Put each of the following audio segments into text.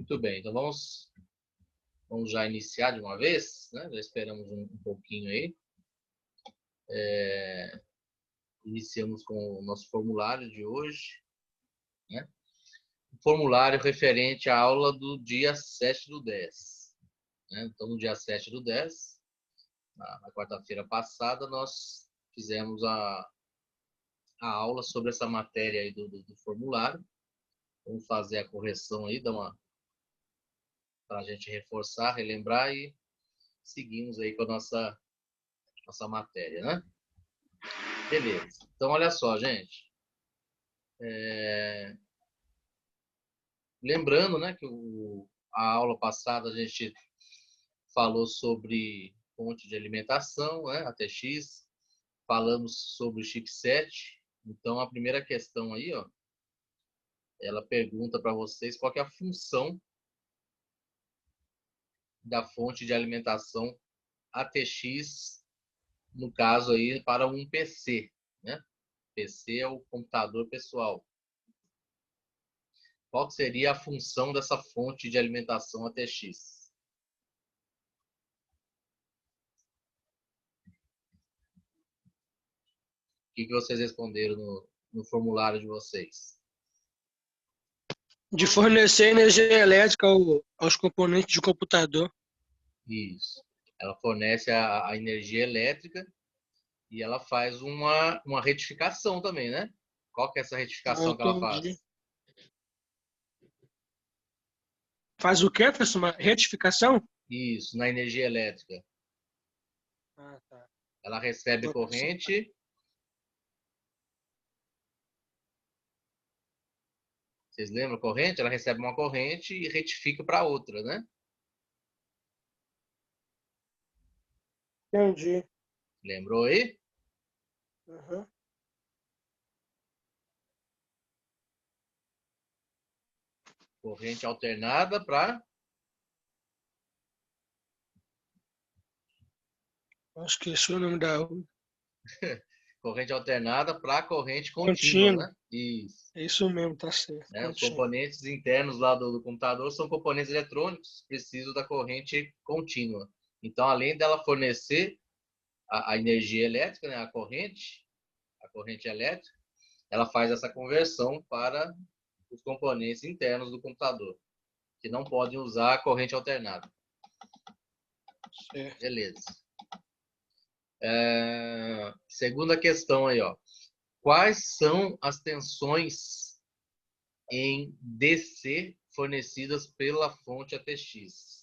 Muito bem, então vamos já iniciar de uma vez, né? Já esperamos um pouquinho aí. Iniciamos com o nosso formulário de hoje, né? O formulário referente à aula do dia 7/10. Né? Então, no dia 7/10, na quarta-feira passada, nós fizemos a aula sobre essa matéria aí do formulário. Vamos fazer a correção aí, para a gente reforçar, relembrar e seguimos aí com a nossa matéria, né? Beleza. Então, olha só, gente. Lembrando, né, que a aula passada a gente falou sobre fonte de alimentação, né, ATX. Falamos sobre o chipset. Então, a primeira questão aí, ó, ela pergunta para vocês qual que é a função da fonte de alimentação ATX, no caso aí, para um PC, né? PC é o computador pessoal. Qual seria a função dessa fonte de alimentação ATX? O que vocês responderam no formulário de vocês? De fornecer energia elétrica aos componentes de computador. Isso. Ela fornece a energia elétrica e ela faz uma retificação também, né? Qual que é essa retificação que ela Entendi. faz? Faz o quê, professor? Uma retificação? Isso, na energia elétrica. Ah, tá. Ela recebe Então, corrente. Vocês lembram a corrente? Ela recebe uma corrente e retifica para outra, né? entendi. Lembrou aí? Uhum. Corrente alternada para... Acho que esse é o nome da Corrente alternada para corrente contínua, contínua. né? Isso. É isso mesmo, tá certo. Né? Os Contínua. componentes internos lá do computador são componentes eletrônicos, precisam da corrente contínua. Então, além dela fornecer a energia elétrica, né, a corrente elétrica, ela faz essa conversão para os componentes internos do computador, que não podem usar a corrente alternada. Certo. Beleza. Segunda questão aí, ó. Quais são as tensões em DC fornecidas pela fonte ATX?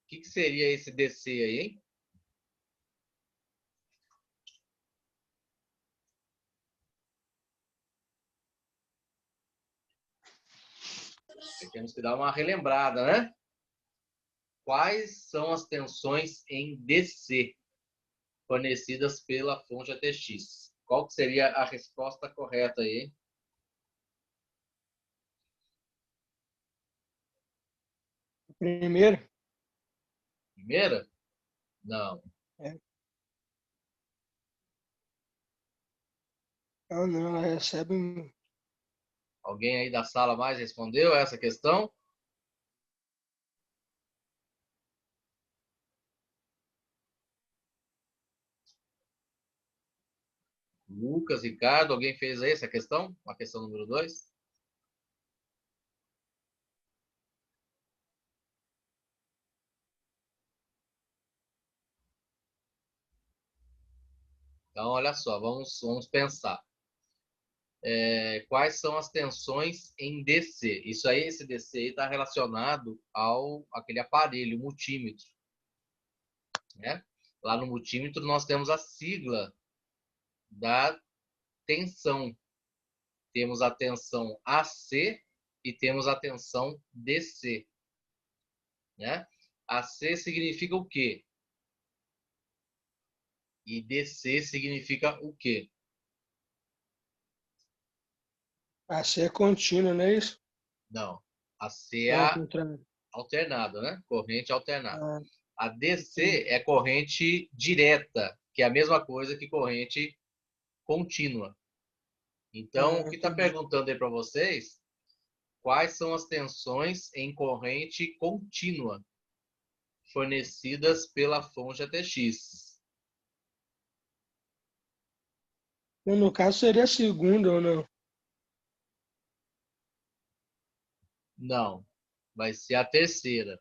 O que seria esse DC aí, hein? Temos que dar uma relembrada, né? Quais são as tensões em DC fornecidas pela fonte ATX? Qual que seria a resposta correta aí? Primeiro. Primeira? Não. É. Ah, não, ela recebe. Alguém aí da sala mais respondeu essa questão? Lucas, Ricardo, alguém fez aí essa questão? A questão número 2? Então, olha só, vamos pensar. Quais são as tensões em DC? Isso aí, esse DC está relacionado ao aquele aparelho, multímetro. Né? Lá no multímetro nós temos a sigla da tensão. Temos a tensão AC e temos a tensão DC. Né? AC significa o quê? E DC significa o quê? AC é contínua, não é isso? Não. AC Ou ao é contrário? alternada, né? Corrente alternada. Ah, A DC entendi. é corrente direta, que é a mesma coisa que corrente contínua. Então, o que está Entendi. perguntando aí para vocês quais são as tensões em corrente contínua fornecidas pela fonte ATX. No caso, seria a segunda ou não? Não, vai ser a terceira.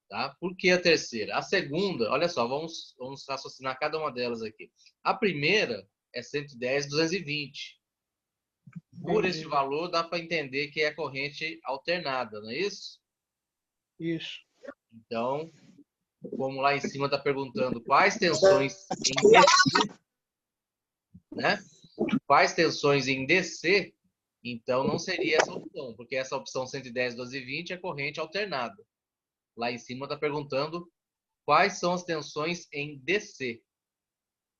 Tá? Por que a terceira? A segunda, olha só, vamos raciocinar cada uma delas aqui. A primeira é 110/220. Por este valor, dá para entender que é corrente alternada, não é isso? Isso. Então, como lá em cima está perguntando quais tensões em DC, né? Quais tensões em DC, então não seria essa opção, porque essa opção 110/220 é corrente alternada. Lá em cima está perguntando quais são as tensões em DC.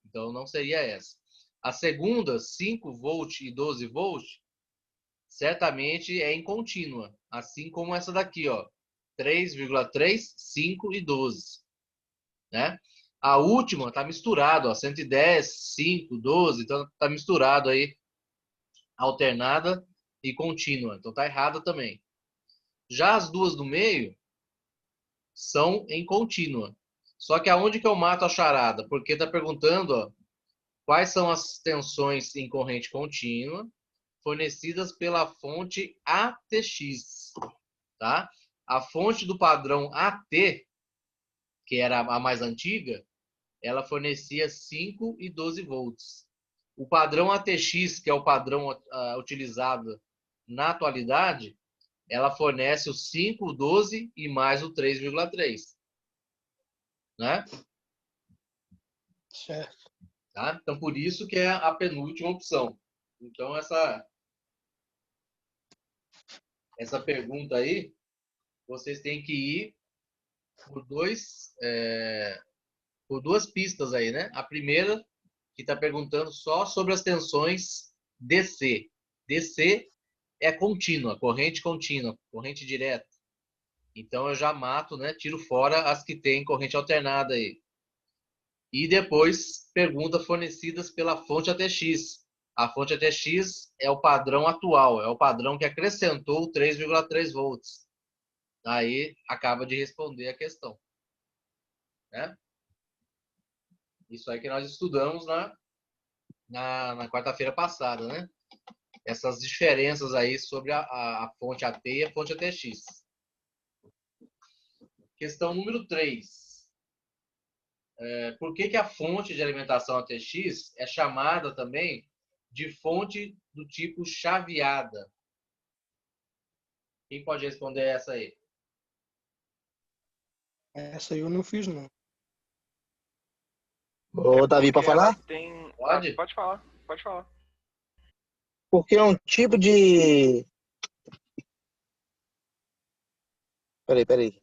Então não seria essa. A segunda, 5 volt e 12 volt, certamente é em contínua, assim como essa daqui, ó, 3,3, 5 e 12, né? A última está misturado, ó, 110, 5, 12, então está misturado aí, alternada e contínua. Então está errada também. Já as duas do meio são em contínua. Só que aonde que eu mato a charada? Porque está perguntando, ó, quais são as tensões em corrente contínua fornecidas pela fonte ATX, tá? A fonte do padrão AT, que era a mais antiga, ela fornecia 5 e 12 volts. O padrão ATX, que é o padrão utilizado na atualidade, ela fornece o 5, o 12 e mais o 3,3. Né? Certo. Tá? Então, por isso que é a penúltima opção. Então, essa pergunta aí, vocês têm que ir por duas pistas aí, né? A primeira, que está perguntando só sobre as tensões DC. DC é contínua, corrente direta. Então eu já mato, né? Tiro fora as que têm corrente alternada aí. E depois pergunta fornecidas pela fonte ATX. A fonte ATX é o padrão atual, é o padrão que acrescentou 3,3 volts. Aí acaba de responder a questão. Né? Isso aí que nós estudamos na quarta-feira passada, né? Essas diferenças aí sobre a fonte AT e a fonte ATX. Questão número 3. Por que a fonte de alimentação ATX é chamada também de fonte do tipo chaveada? Quem pode responder essa aí? Essa eu não fiz, não. Ô, Davi, para Porque ela falar? tem. Pode? Pode falar, pode falar. Porque é um tipo de. Peraí.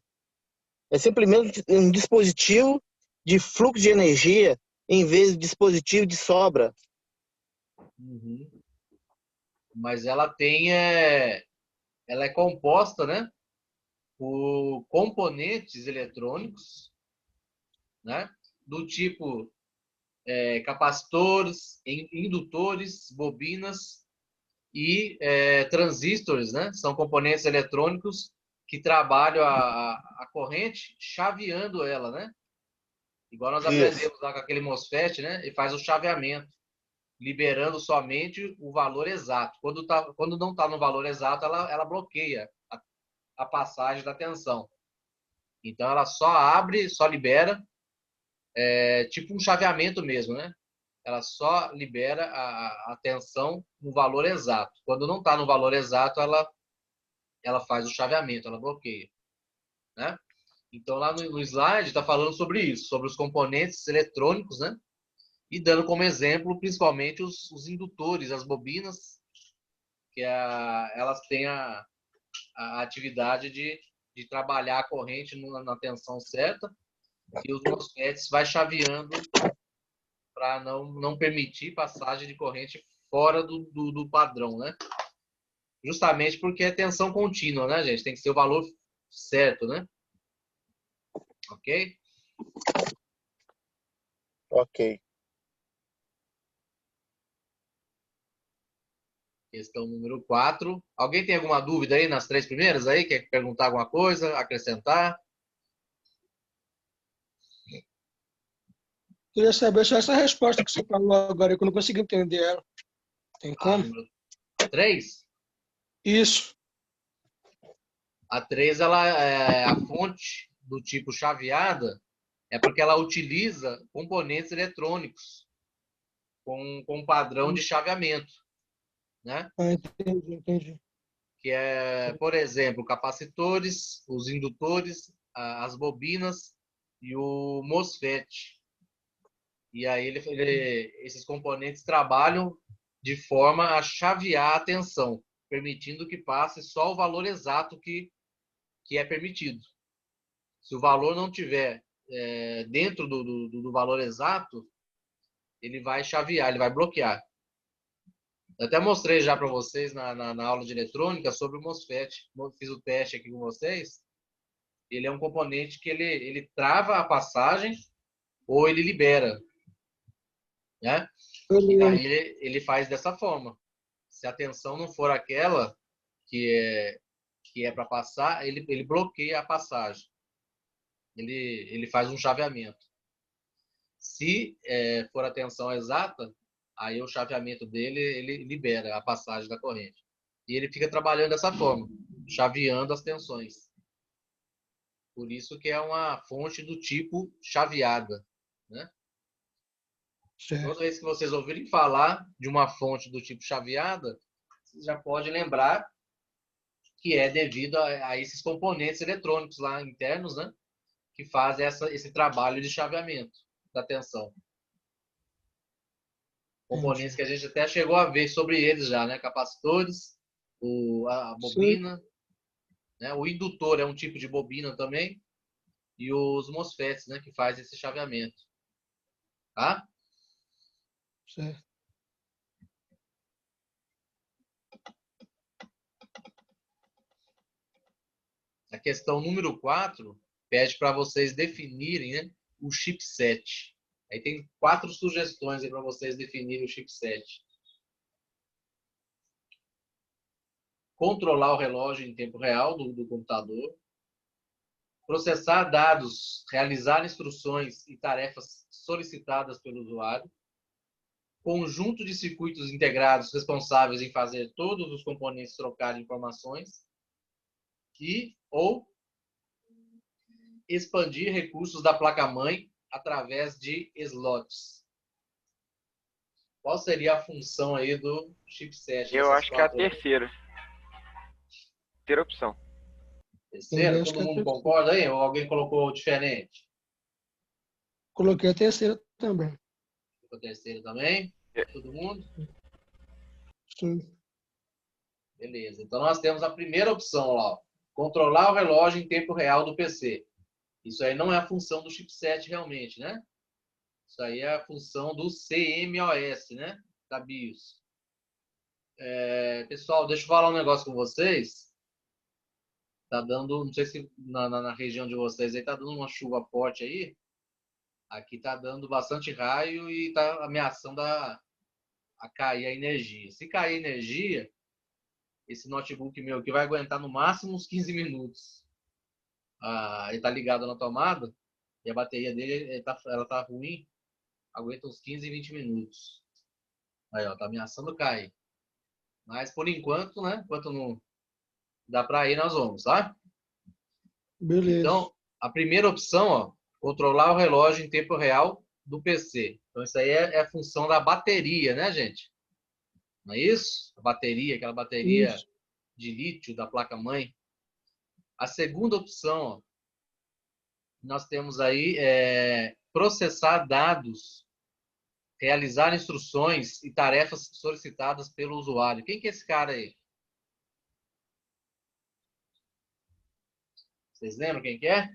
É simplesmente um dispositivo de fluxo de energia em vez de dispositivo de sobra. Uhum. Mas ela ela é composta, né, por componentes eletrônicos, né, do tipo capacitores, indutores, bobinas e transistores, né? São componentes eletrônicos que trabalham a corrente chaveando ela, né? Igual nós Isso. aprendemos lá com aquele MOSFET, né? E faz o chaveamento, liberando somente o valor exato. Quando não está no valor exato, ela bloqueia a passagem da tensão. Então ela só abre, só libera, tipo um chaveamento mesmo, né? Ela só libera a tensão no valor exato. Quando não está no valor exato, ela faz o chaveamento, ela bloqueia. Né? Então, lá no slide, está falando sobre isso, sobre os componentes eletrônicos, né? E dando como exemplo, principalmente, os indutores, as bobinas, que elas têm a atividade de trabalhar a corrente na tensão certa, e os MOSFETs vai chaveando para não permitir passagem de corrente fora do padrão, né? Justamente porque é tensão contínua, né, gente? Tem que ser o valor certo, né? Ok? Ok. Questão número 4. Alguém tem alguma dúvida aí nas 3 primeiras aí? Quer perguntar alguma coisa, acrescentar? Queria saber só essa resposta que você falou agora, que eu não consegui entender ela. Tem A como? número 3? Isso. A 3, ela é a fonte do tipo chaveada, é porque ela utiliza componentes eletrônicos com padrão de chaveamento, né? Ah, entendi. Que é, por exemplo, capacitores, os indutores, as bobinas e o MOSFET. E aí esses componentes trabalham de forma a chavear a tensão, permitindo que passe só o valor exato que é permitido. Se o valor não tiver dentro do valor exato, ele vai chavear, ele vai bloquear. Eu até mostrei já para vocês na aula de eletrônica sobre o MOSFET. Fiz o teste aqui com vocês. Ele é um componente que ele trava a passagem ou ele libera, né? E aí ele faz dessa forma. Se a tensão não for aquela que é para passar, ele bloqueia a passagem. Ele faz um chaveamento. Se for a tensão exata, aí o chaveamento dele ele libera a passagem da corrente. E ele fica trabalhando dessa forma, chaveando as tensões. Por isso que é uma fonte do tipo chaveada, né? Certo. Toda vez que vocês ouvirem falar de uma fonte do tipo chaveada, vocês já podem lembrar que é devido a esses componentes eletrônicos lá internos, né? Que fazem esse trabalho de chaveamento da tensão. Componentes que a gente até chegou a ver sobre eles já, né? Capacitores, a bobina, né? O indutor é um tipo de bobina também, e os MOSFETs, né? Que faz esse chaveamento. Tá? Certo. A questão número 4 pede para vocês definirem, né, o chipset. Aí tem 4 sugestões para vocês definirem o chipset. Controlar o relógio em tempo real do computador. Processar dados, realizar instruções e tarefas solicitadas pelo usuário. Conjunto de circuitos integrados responsáveis em fazer todos os componentes trocarem informações. Ou expandir recursos da placa-mãe através de slots. Qual seria a função aí do chipset? Eu acho que é a terceira. Terceira opção. Terceira? Todo mundo concorda aí? Ou alguém colocou diferente? Coloquei a terceira também. Colocou a terceira também? Todo mundo? Sim. Beleza. Então nós temos a primeira opção lá. Ó. Controlar o relógio em tempo real do PC. Isso aí não é a função do chipset realmente, né? Isso aí é a função do CMOS, né? Da BIOS. Pessoal, deixa eu falar um negócio com vocês. Tá dando, não sei se na região de vocês aí tá dando uma chuva forte aí. Aqui tá dando bastante raio e tá ameaçando a cair a energia. Se cair a energia, esse notebook meu aqui vai aguentar no máximo uns 15 minutos. Ele tá ligado na tomada e a bateria dele ela tá ruim, aguenta uns 15, 20 minutos. Aí, ó, tá ameaçando cair. Mas por enquanto, né? Enquanto não dá para ir, nós vamos, tá? Beleza. Então, a primeira opção, ó, controlar o relógio em tempo real do PC. Então, isso aí é a função da bateria, né, gente? Não é isso? A bateria, aquela bateria de lítio da placa-mãe. A segunda opção, ó, nós temos aí processar dados, realizar instruções e tarefas solicitadas pelo usuário. Quem que é esse cara aí? Vocês lembram quem que é?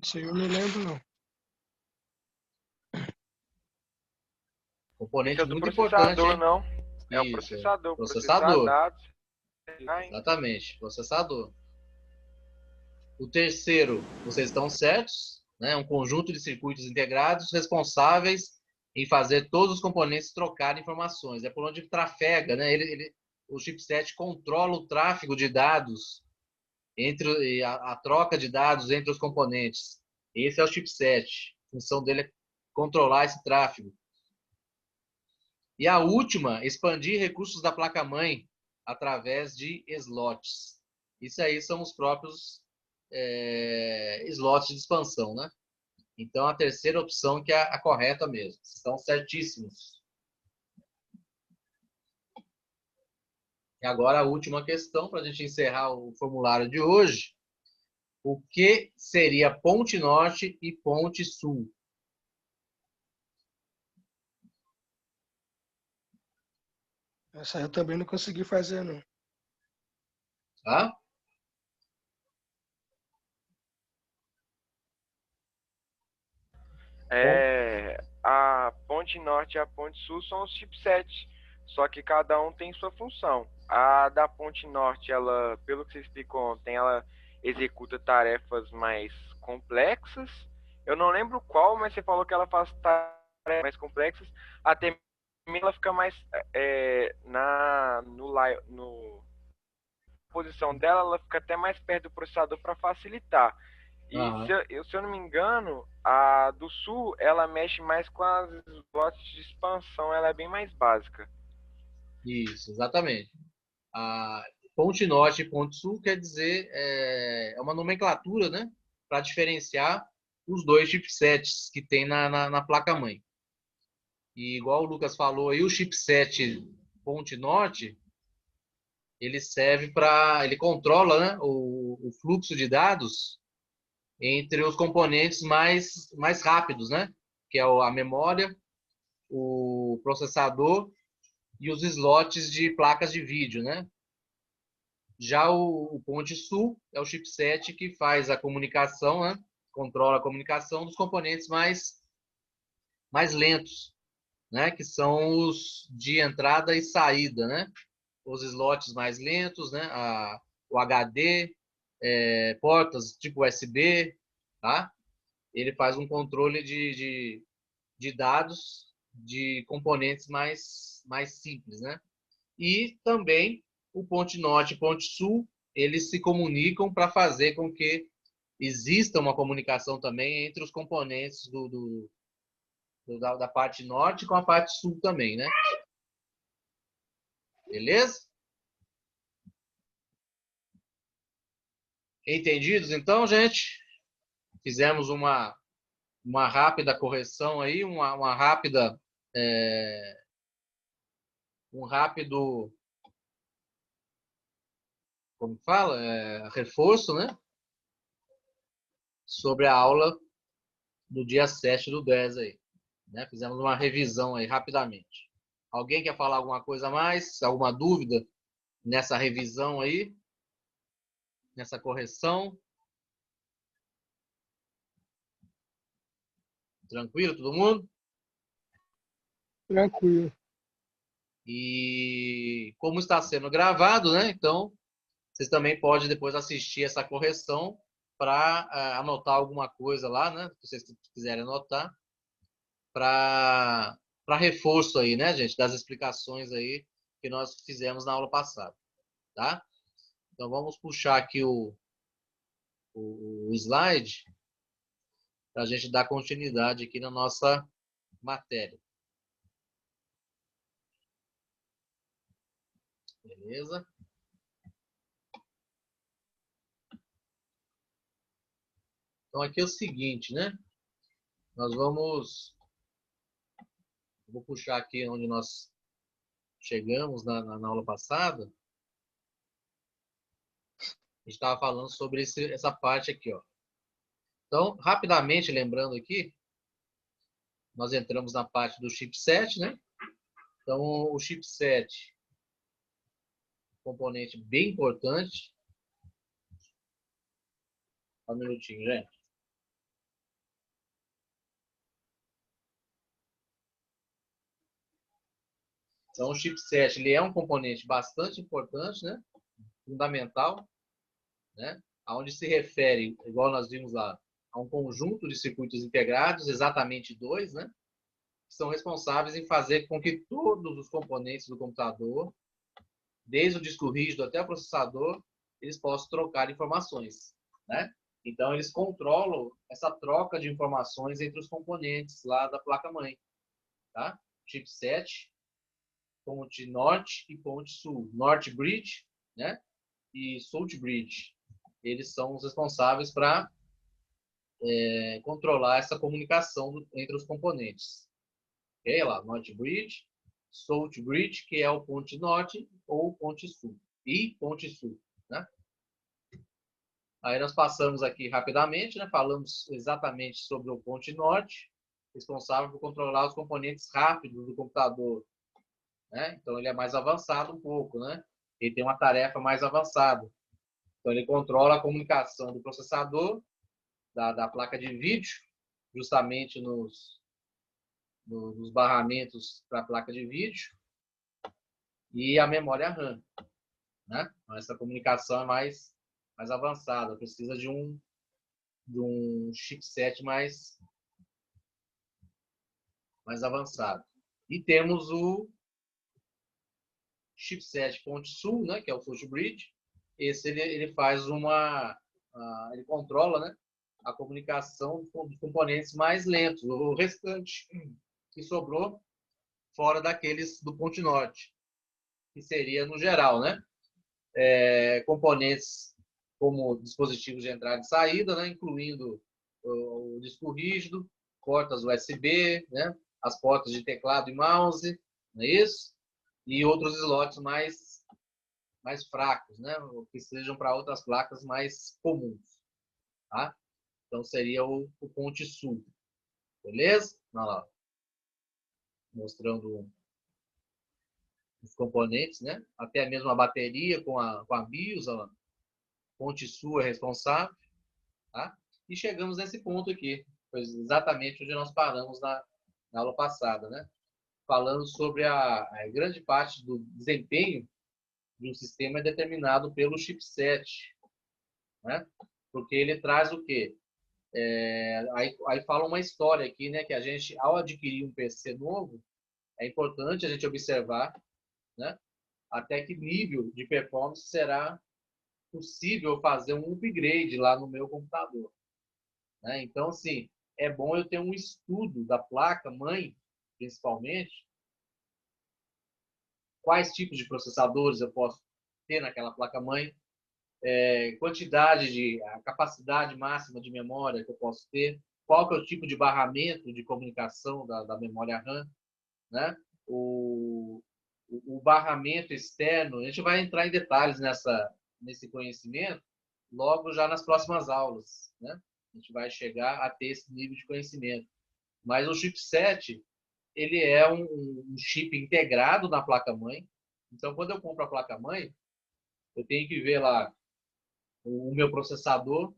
Isso aí eu não lembro, não. Componente Esse é do muito processador, importante, hein? não. É o Isso, processador. processador. Processar dados. Exatamente, processador. O terceiro, vocês estão certos, né? Um conjunto de circuitos integrados responsáveis em fazer todos os componentes trocarem informações. É por onde trafega, né? O chipset controla o tráfego de dados entre a troca de dados entre os componentes. Esse é o chipset. A função dele é controlar esse tráfego. E a última, expandir recursos da placa-mãe através de slots. Isso aí são os próprios slots de expansão, né? Então, a terceira opção que é a correta mesmo. Estão certíssimos. E agora a última questão, para a gente encerrar o formulário de hoje. O que seria ponte norte e ponte sul? Essa eu também não consegui fazer, não. Tá? A ponte norte e a ponte sul são os chipsets, só que cada um tem sua função. A da ponte norte, ela, pelo que você explicou ontem, ela executa tarefas mais complexas. Eu não lembro qual, mas você falou que ela faz tarefas mais complexas. Até mesmo ela fica mais no posição dela, ela fica até mais perto do processador para facilitar. E se eu não me engano, a do sul, ela mexe mais com as slots de expansão, ela é bem mais básica. Isso, exatamente. A ponte norte e ponte sul quer dizer é uma nomenclatura, né, para diferenciar os dois chipsets que tem na placa-mãe. E igual o Lucas falou aí, o chipset ponte norte, ele controla, né, o fluxo de dados entre os componentes mais rápidos, né, que é a memória, o processador e os slots de placas de vídeo, né? Já o ponte sul é o chipset que faz a comunicação, né? Controla a comunicação dos componentes mais lentos, né? Que são os de entrada e saída, né? Os slots mais lentos, né? O HD, portas tipo USB, tá? Ele faz um controle de dados de componentes mais simples, né? E também o ponte norte e ponte sul, eles se comunicam para fazer com que exista uma comunicação também entre os componentes da parte norte com a parte sul também, né? Beleza? Entendidos então, gente? Fizemos uma rápida correção aí, uma rápida um rápido, como fala, reforço, né? Sobre a aula do dia 7/10 aí. Né? Fizemos uma revisão aí rapidamente. Alguém quer falar alguma coisa a mais? Alguma dúvida nessa revisão aí? Nessa correção? Tranquilo, todo mundo? Tranquilo. E como está sendo gravado, né? Então, vocês também podem depois assistir essa correção para anotar alguma coisa lá, né? Se vocês quiserem anotar, para reforço aí, né, gente? Das explicações aí que nós fizemos na aula passada, tá? Então, vamos puxar aqui o slide para a gente dar continuidade aqui na nossa matéria. Beleza? Então, aqui é o seguinte, né? Nós vamos... Vou puxar aqui onde nós chegamos na aula passada. A gente estava falando sobre essa parte aqui, ó. Então, rapidamente lembrando aqui, nós entramos na parte do chipset, né? Então, o chipset, componente bem importante. Só um minutinho, gente. Então, o chipset ele é um componente bastante importante, né? Fundamental, né? Aonde se refere, igual nós vimos lá, a um conjunto de circuitos integrados, exatamente dois, né? que são responsáveis em fazer com que todos os componentes do computador, desde o disco rígido até o processador, eles possam trocar informações, né? Então, eles controlam essa troca de informações entre os componentes lá da placa-mãe, tá? Chipset, ponte norte e ponte sul. North Bridge, né? E South Bridge. Eles são os responsáveis para controlar essa comunicação entre os componentes. Ok? Lá, North Bridge, South Bridge, que é o ponte norte ou ponte sul. E ponte sul, né? Aí nós passamos aqui rapidamente, né? Falamos exatamente sobre o ponte norte, responsável por controlar os componentes rápidos do computador, né? Então ele é mais avançado um pouco, né? Ele tem uma tarefa mais avançada. Então ele controla a comunicação do processador, da placa de vídeo, justamente nos barramentos para a placa de vídeo, e a memória RAM, né? Então, essa comunicação é mais avançada, precisa de um chipset mais avançado. E temos o chipset ponte sul, né, que é o South Bridge. Esse ele faz ele controla, né, a comunicação dos componentes mais lentos, o restante que sobrou fora daqueles do ponte norte, que seria no geral, né, componentes como dispositivos de entrada e saída, né, incluindo o disco rígido, portas USB, né, as portas de teclado e mouse, não é isso? E outros slots mais fracos, né, que sejam para outras placas mais comuns, tá? Então seria o ponte sul, beleza? Olha lá. Mostrando os componentes, né? Até mesmo a bateria com a BIOS, ó. Ponte sul é responsável, tá? E chegamos nesse ponto aqui, foi exatamente onde nós paramos na aula passada, né? Falando sobre a grande parte do desempenho de um sistema é determinado pelo chipset, né? Porque ele traz o quê? Aí fala uma história aqui, né? Que a gente, ao adquirir um PC novo, é importante a gente observar, né? Até que nível de performance será possível fazer um upgrade lá no meu computador, né? Então, assim, é bom eu ter um estudo da placa-mãe, principalmente, quais tipos de processadores eu posso ter naquela placa-mãe, a capacidade máxima de memória que eu posso ter, qual que é o tipo de barramento de comunicação da memória RAM, né? O barramento externo, a gente vai entrar em detalhes nesse conhecimento logo já nas próximas aulas, né? A gente vai chegar a ter esse nível de conhecimento. Mas o chipset, ele é um chip integrado na placa-mãe. Então, quando eu compro a placa-mãe, eu tenho que ver lá o meu processador,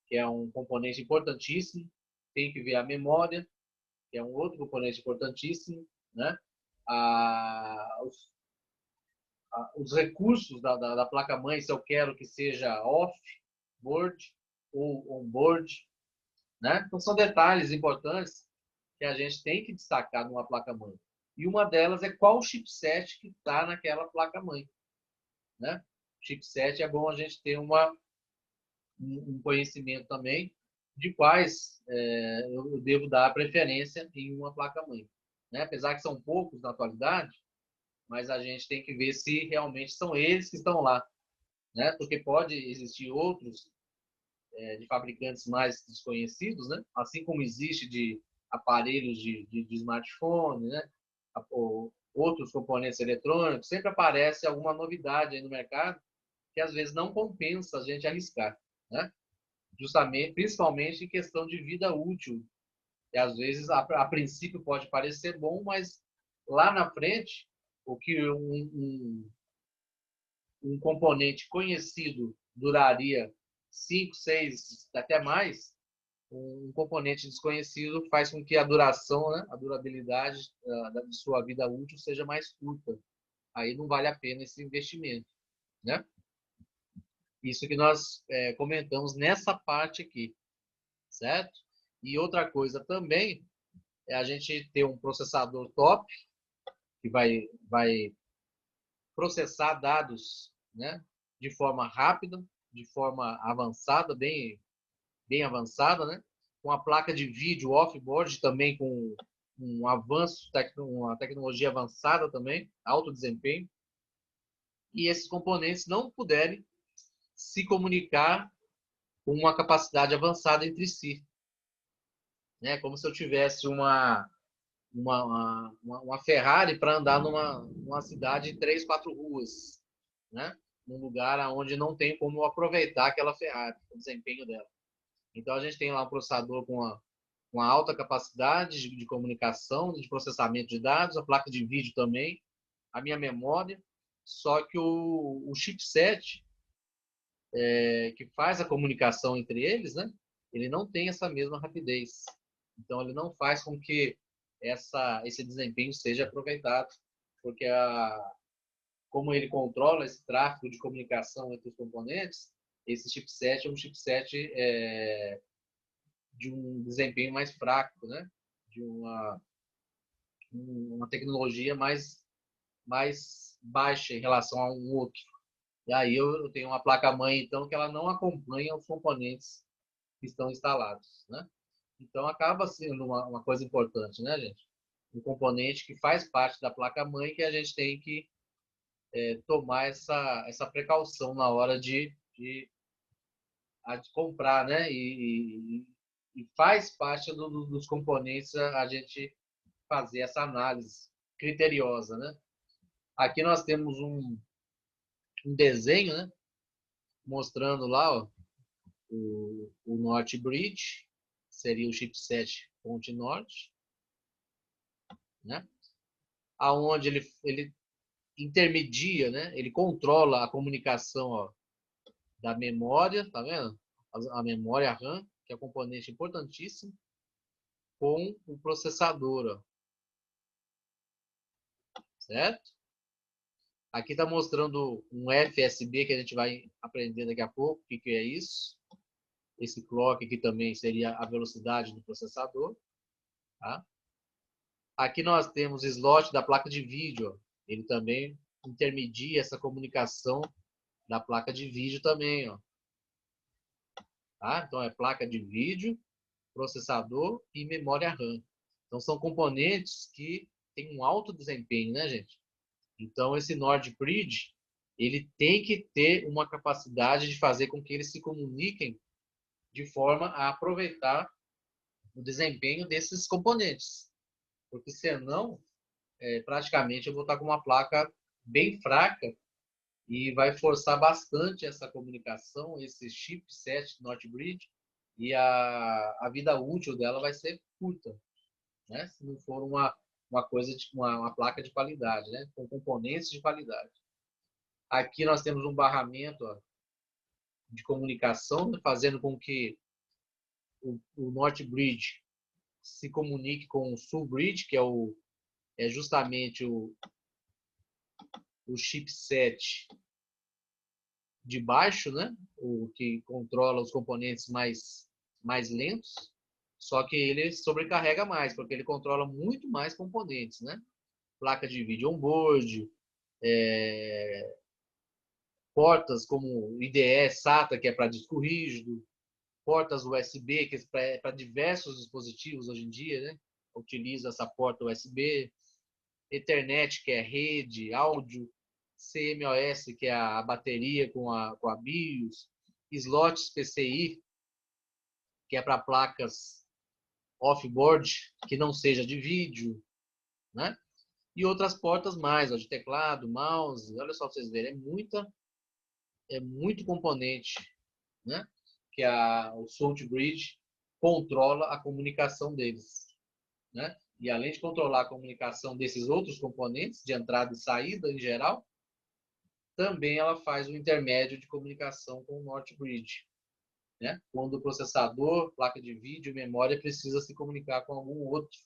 que é um componente importantíssimo. Tenho que ver a memória, que é um outro componente importantíssimo, né? Os recursos da placa-mãe, se eu quero que seja off-board ou on-board, né? Então, são detalhes importantes que a gente tem que destacar numa placa-mãe. E uma delas é qual chipset que está naquela placa-mãe, né? Chipset é bom a gente ter um conhecimento também de quais eu devo dar preferência em uma placa-mãe, né? Apesar que são poucos na atualidade, mas a gente tem que ver se realmente são eles que estão lá, né? Porque pode existir outros de fabricantes mais desconhecidos, né? Assim como existe de aparelhos de smartphone, né? Outros componentes eletrônicos, sempre aparece alguma novidade aí no mercado que às vezes não compensa a gente arriscar, né? Justamente, principalmente em questão de vida útil, que às vezes a princípio pode parecer bom, mas lá na frente, o que um componente conhecido duraria 5, 6, até mais, um componente desconhecido faz com que a duração, né, a durabilidade de sua vida útil seja mais curta. Aí não vale a pena esse investimento, né? Isso que nós comentamos nessa parte aqui, certo? E outra coisa também é a gente ter um processador top, que vai processar dados, né, de forma rápida, de forma avançada, bem avançada, né, com a placa de vídeo off-board também com um avanço, uma tecnologia avançada também, alto desempenho, e esses componentes não puderem se comunicar com uma capacidade avançada entre si, né, como se eu tivesse uma Ferrari para andar numa cidade de 3, 4 ruas, né? Num lugar onde não tem como aproveitar aquela Ferrari, o desempenho dela. Então, a gente tem lá um processador com uma alta capacidade de comunicação, de processamento de dados, a placa de vídeo também, a minha memória, só que o chipset que faz a comunicação entre eles, né? Ele não tem essa mesma rapidez. Então, ele não faz com que esse desempenho seja aproveitado, porque como ele controla esse tráfego de comunicação entre os componentes, esse chipset é um chipset de um desempenho mais fraco, né? De uma tecnologia mais baixa em relação a um outro. E aí eu tenho uma placa-mãe, então, que ela não acompanha os componentes que estão instalados, né? Então, acaba sendo uma coisa importante, né, gente? Um componente que faz parte da placa-mãe que a gente tem que tomar essa precaução na hora de comprar, né? E faz parte dos componentes a gente fazer essa análise criteriosa, né? Aqui nós temos um desenho, né? Mostrando lá, ó, o Norte Bridge, seria o chipset Ponte Norte, né? Aonde ele intermedia, né? Ele controla a comunicação, ó, da memória, tá vendo? A memória RAM, que é um componente importantíssimo, com o processador, ó, certo? Aqui está mostrando um FSB que a gente vai aprender daqui a pouco o que é isso. Esse clock aqui também seria a velocidade do processador. Tá? Aqui nós temos o slot da placa de vídeo. Ó. Ele também intermedia essa comunicação da placa de vídeo também. Ó. Tá? Então é placa de vídeo, processador e memória RAM. Então são componentes que têm um alto desempenho, né, gente? Então esse Nord Bridge, ele tem que ter uma capacidade de fazer com que eles se comuniquem de forma a aproveitar o desempenho desses componentes. Porque senão, praticamente eu vou estar com uma placa bem fraca e vai forçar bastante essa comunicação, esse chipset North Bridge, e a vida útil dela vai ser curta, né? Se não for uma coisa de uma placa de qualidade, né? Com componentes de qualidade. Aqui nós temos um barramento, ó, de comunicação, né? Fazendo com que o North Bridge se comunique com o Sul Bridge, que é justamente o chipset de baixo, né? O que controla os componentes mais lentos, só que ele sobrecarrega mais, porque ele controla muito mais componentes, né? Placa de vídeo on-board, portas como IDE, SATA, que é para disco rígido, portas USB, que é para diversos dispositivos hoje em dia, né? Utiliza essa porta USB, Ethernet, que é rede, áudio, CMOS, que é a bateria com a BIOS, slots PCI, que é para placas off-board, que não seja de vídeo, né? E outras portas mais, ó, de teclado, mouse, olha só para vocês verem, é muito componente, né? Que o Salt Bridge controla a comunicação deles, né? E além de controlar a comunicação desses outros componentes, de entrada e saída em geral, também ela faz o intermédio de comunicação com o North Bridge, né? Quando o processador, placa de vídeo, memória precisa se comunicar com algum outro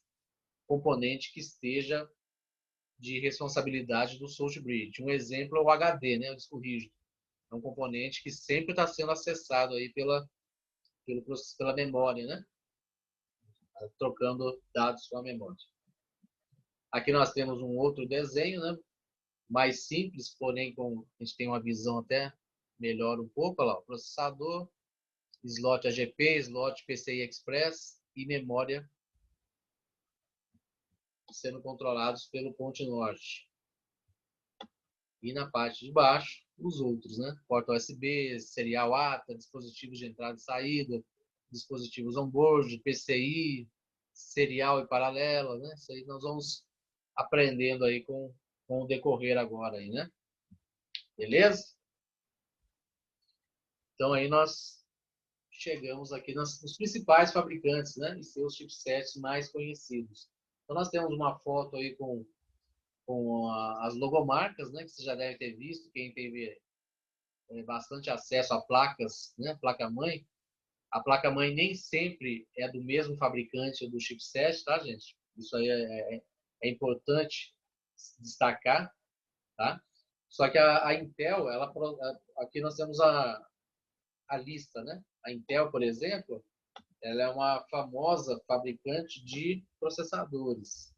componente que esteja de responsabilidade do Salt Bridge. Um exemplo é o HD, né? O disco rígido. É um componente que sempre está sendo acessado aí pela memória, né? trocando dados com a memória. Aqui nós temos um outro desenho, né? Mais simples, porém a gente tem uma visão até melhor um pouco. Olha lá, o processador, slot AGP, slot PCI Express e memória sendo controlados pelo ponte norte. E na parte de baixo, os outros, né? Porta USB, serial ATA, dispositivos de entrada e saída, dispositivos on-board, PCI, serial e paralela, né? Isso aí nós vamos aprendendo aí com o decorrer agora aí, né? Beleza? Então aí nós chegamos aqui nos principais fabricantes, né? E seus chipsets mais conhecidos. Então nós temos uma foto aí com as logomarcas, né? Que você já deve ter visto, quem teve bastante acesso a placas, né? Placa-mãe. A placa-mãe nem sempre é do mesmo fabricante do chipset, tá, gente? Isso aí é importante destacar, tá? Só que a Intel, aqui nós temos a lista, né? A Intel, por exemplo, ela é uma famosa fabricante de processadores.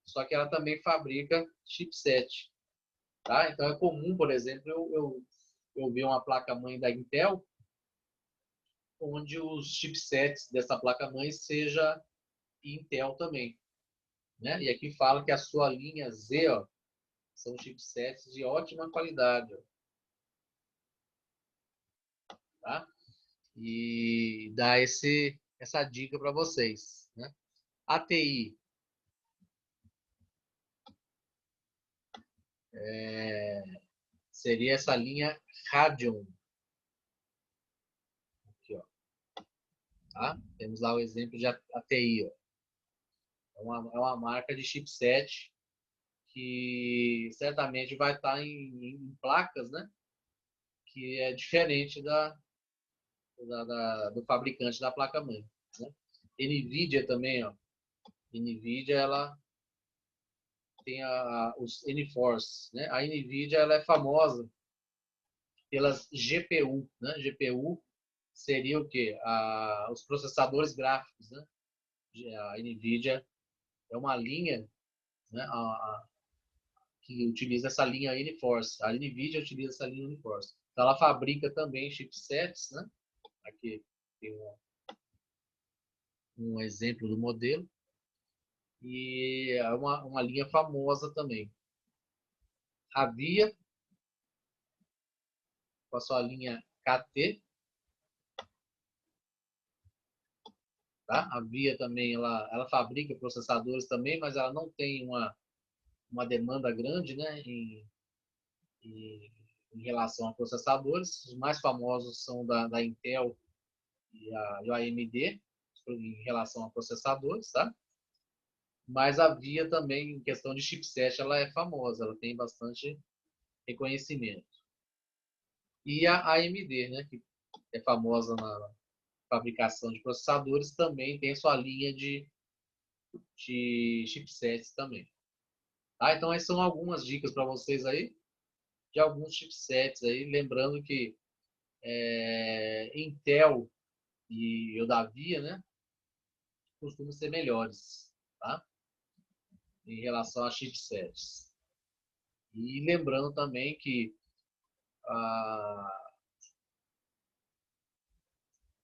Só que ela também fabrica chipset, tá? Então é comum, por exemplo, eu ver uma placa-mãe da Intel onde os chipsets dessa placa-mãe seja Intel também, né? E aqui fala que a sua linha Z, ó, são chipsets de ótima qualidade, ó, tá? E dá essa dica para vocês, né? ATI seria essa linha Radeon. Aqui, ó. Tá? Temos lá o exemplo de ATI. Ó. É uma marca de chipset que certamente vai estar em placas, né? Que é diferente do fabricante da placa-mãe. Né? NVIDIA também, ó. NVIDIA, ela tem os NForce, né? A NVIDIA, ela é famosa pelas GPU, né? GPU seria o quê? Os processadores gráficos, né? A NVIDIA é uma linha, né? Que utiliza essa linha NForce. A NVIDIA utiliza essa linha NForce. Então, ela fabrica também chipsets, né? Aqui tem um exemplo do modelo. E é uma linha famosa também. A VIA, com a sua linha KT. Tá? A VIA também, ela fabrica processadores também, mas ela não tem uma demanda grande, né, em relação a processadores. Os mais famosos são da Intel e a AMD, em relação a processadores, tá? Mas a VIA também, em questão de chipset, ela é famosa, ela tem bastante reconhecimento. E a AMD, né, que é famosa na fabricação de processadores, também tem sua linha de chipsets também. Tá? Então, essas são algumas dicas para vocês aí, de alguns chipsets aí, lembrando que Intel e o da VIA, né, costumam ser melhores, tá? Em relação a chipsets. E lembrando também que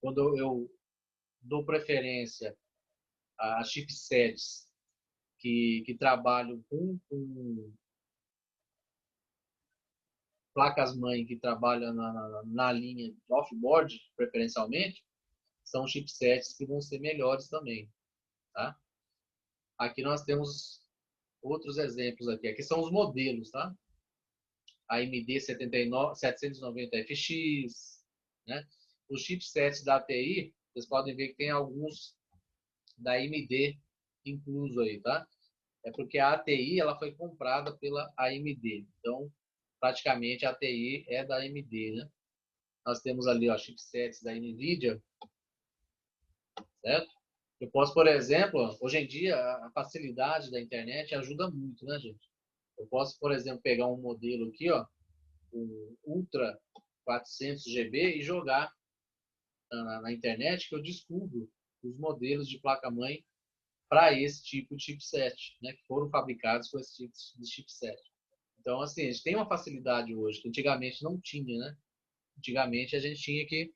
quando eu dou preferência a chipsets que trabalham com placas-mãe que trabalham na linha off-board, preferencialmente, são chipsets que vão ser melhores também. Tá? Aqui nós temos outros exemplos aqui. Aqui são os modelos, tá? AMD 790FX, né? Os chipsets da ATI, vocês podem ver que tem alguns da AMD incluso aí, tá? É porque a ATI ela foi comprada pela AMD. Então, praticamente a ATI é da AMD, né? Nós temos ali, ó, chipsets da NVIDIA, certo? Eu posso, por exemplo, hoje em dia, a facilidade da internet ajuda muito, né, gente? Eu posso, por exemplo, pegar um modelo aqui, ó, o Ultra 400 GB e jogar na internet que eu descubro os modelos de placa-mãe para esse tipo de chipset, né, que foram fabricados com esse tipo de chipset. Então, assim, a gente tem uma facilidade hoje que antigamente não tinha, né? Antigamente a gente tinha que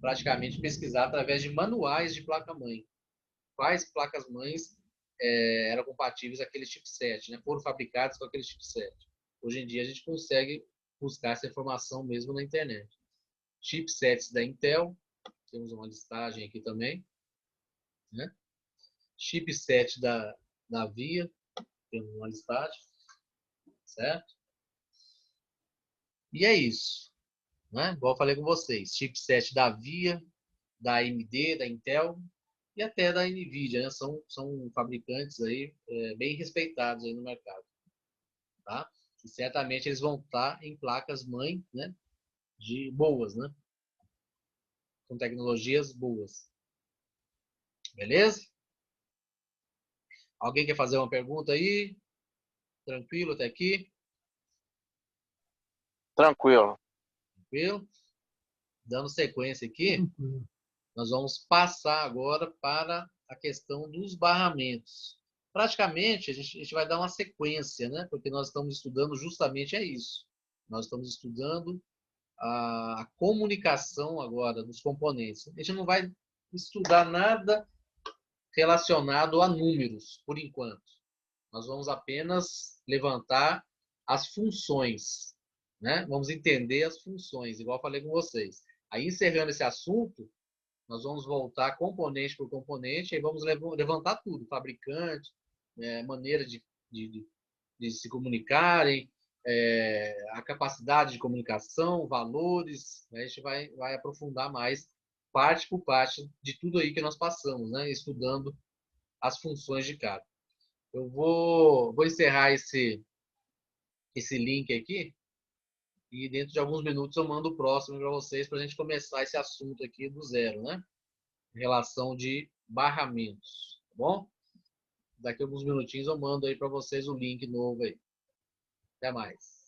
praticamente pesquisar através de manuais de placa-mãe. Quais placas-mães eram compatíveis àquele chipset, né? Foram fabricados com aquele chipset. Hoje em dia a gente consegue buscar essa informação mesmo na internet. Chipsets da Intel, temos uma listagem aqui também, né? Chipset da VIA, temos uma listagem, certo? E é isso, né? Igual eu falei com vocês, chipset da VIA, da AMD, da Intel e até da NVIDIA, né? São fabricantes aí bem respeitados aí no mercado, tá? E certamente eles vão estar em placas-mãe, né? De boas, né? Com tecnologias boas. Beleza? Alguém quer fazer uma pergunta aí? Tranquilo até aqui? Tranquilo. Tranquilo? Dando sequência aqui, nós vamos passar agora para a questão dos barramentos. Praticamente, a gente vai dar uma sequência, né? Porque nós estamos estudando justamente isso. Nós estamos estudando a comunicação agora dos componentes. A gente não vai estudar nada relacionado a números, por enquanto. Nós vamos apenas levantar as funções, né? Vamos entender as funções, igual eu falei com vocês. Aí, encerrando esse assunto, nós vamos voltar componente por componente e vamos levantar tudo, fabricante, maneira de se comunicarem, a capacidade de comunicação, valores, né? A gente vai aprofundar mais parte por parte de tudo aí que nós passamos, né? Estudando as funções de cada. Eu vou encerrar esse link aqui e dentro de alguns minutos eu mando o próximo para vocês para a gente começar esse assunto aqui do zero, né? Em relação de barramentos, tá bom? Daqui a alguns minutinhos eu mando aí para vocês o link novo aí. Até mais.